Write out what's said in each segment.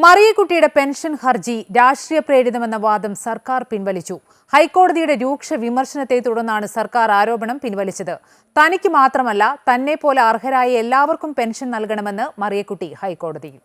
മറിയക്കുട്ടിയുടെ pension ഹർജി രാഷ്ട്രീയ പ്രേരിതമെന്ന വാദം സർക്കാർ പിൻവലിച്ചു. ഹൈക്കോടതിയുടെ രൂക്ഷ വിമർശനത്തെ തുടർന്നാണ് സർക്കാർ ആരോപണം പിൻവലിച്ചത്. തനിക്ക് മാത്രമല്ല, തന്നെ പോലെ അർഹരായ എല്ലാവർക്കും പെൻഷൻ നൽകണമെന്ന് മറിയക്കുട്ടി ഹൈക്കോടതിയിൽ.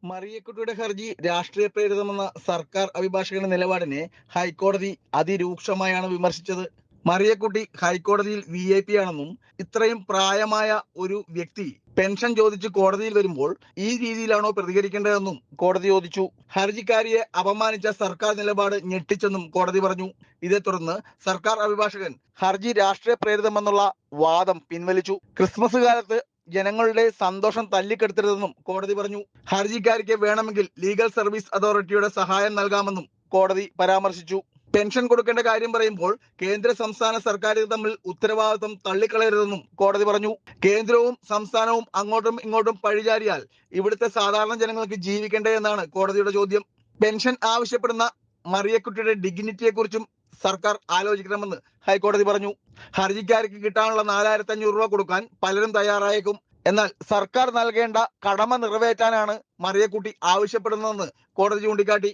മറിയക്കുട്ടിയുടെ ഹർജി രാഷ്ട്രീയ പ്രേരിതമെന്ന സർക്കാർ അഭിഭാഷകന്റെ നിലപാടിനെ ഹൈക്കോടതി അതിരൂക്ഷമായാണ് വിമർശിച്ചത്. മറിയക്കുട്ടി ഹൈക്കോടതിയിൽ VIP ആണെന്നും ഇത്രയും പ്രായമായ ഒരു വ്യക്തി പെൻഷൻ ചോദിച്ച് കോടതിയിൽ വരുമ്പോൾ ഈ രീതിയിലാണോ പ്രതികരിക്കേണ്ടതെന്നും കോടതി ചോദിച്ചു. ഹർജിക്കാരിയെ അപമാനിച്ച സർക്കാർ നിലപാട് ഞെട്ടിച്ചെന്നും കോടതി പറഞ്ഞു. ഇതേ തുടർന്ന് സർക്കാർ അഭിഭാഷകൻ ഹർജി രാഷ്ട്രീയ പ്രേരിതമെന്നുള്ള വാദം പിൻവലിച്ചു. ക്രിസ്മസ് കാലത്ത് ജനങ്ങളുടെ സന്തോഷം തല്ലിക്കെടുത്തരുതെന്നും കോടതി പറഞ്ഞു. ഹർജിക്കാരിക്ക് വേണമെങ്കിൽ ലീഗൽ സർവീസ് അതോറിറ്റിയുടെ സഹായം നൽകാമെന്നും കോടതി പരാമർശിച്ചു. പെൻഷൻ കൊടുക്കേണ്ട കാര്യം പറയുമ്പോൾ കേന്ദ്ര സംസ്ഥാന സർക്കാരുകൾ തമ്മിൽ ഉത്തരവാദിത്വം തള്ളിക്കളയരുതെന്നും കോടതി പറഞ്ഞു. കേന്ദ്രവും സംസ്ഥാനവും അങ്ങോട്ടും ഇങ്ങോട്ടും പഴിചാരിയാൽ ഇവിടുത്തെ സാധാരണ ജനങ്ങൾക്ക് ജീവിക്കണ്ടേ എന്നാണ് കോടതിയുടെ ചോദ്യം. പെൻഷൻ ആവശ്യപ്പെടുന്ന മറിയക്കുട്ടിയുടെ ഡിഗ്നിറ്റിയെക്കുറിച്ചും സർക്കാർ ആലോചിക്കണമെന്ന് ഹൈക്കോടതി പറഞ്ഞു. ഹർജിക്കാർക്ക് കിട്ടാനുള്ള 4500 രൂപ കൊടുക്കാൻ പലരും തയ്യാറായേക്കും. എന്നാൽ സർക്കാർ നൽകേണ്ട കടമ നിറവേറ്റാനാണ് മറിയക്കുട്ടി ആവശ്യപ്പെടുന്നതെന്ന് കോടതി ചൂണ്ടിക്കാട്ടി.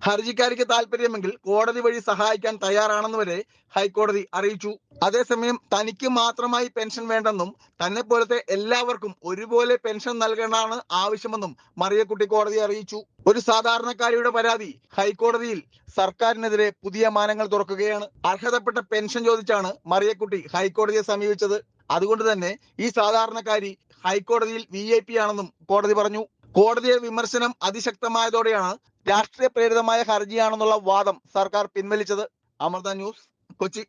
ഹർജിക്കാരിക്ക് താല്പര്യമെങ്കിൽ കോടതി വഴി സഹായിക്കാൻ തയ്യാറാണെന്ന് വരെ ഹൈക്കോടതി അറിയിച്ചു. അതേസമയം തനിക്ക് മാത്രമായി പെൻഷൻ വേണ്ടെന്നും തന്നെ പോലത്തെ എല്ലാവർക്കും ഒരുപോലെ പെൻഷൻ നൽകേണ്ടതാണ് ആവശ്യമെന്നും മറിയക്കുട്ടി കോടതിയെ അറിയിച്ചു. ഒരു സാധാരണക്കാരിയുടെ പരാതി ഹൈക്കോടതിയിൽ സർക്കാരിനെതിരെ പുതിയ മാനങ്ങൾ തുറക്കുകയാണ്. അർഹതപ്പെട്ട പെൻഷൻ ചോദിച്ചാണ് മറിയക്കുട്ടി ഹൈക്കോടതിയെ സമീപിച്ചത്. അതുകൊണ്ട് തന്നെ ഈ സാധാരണക്കാരി ഹൈക്കോടതിയിൽ VIP ആണെന്നും കോടതി പറഞ്ഞു. കോടതിയുടെ വിമർശനം അതിശക്തമായതോടെയാണ് രാഷ്ട്രീയ പ്രേരിതമായ ഹർജിയാണെന്നുള്ള വാദം സർക്കാർ പിൻവലിച്ചത്. അമൃത ന്യൂസ്, കൊച്ചി.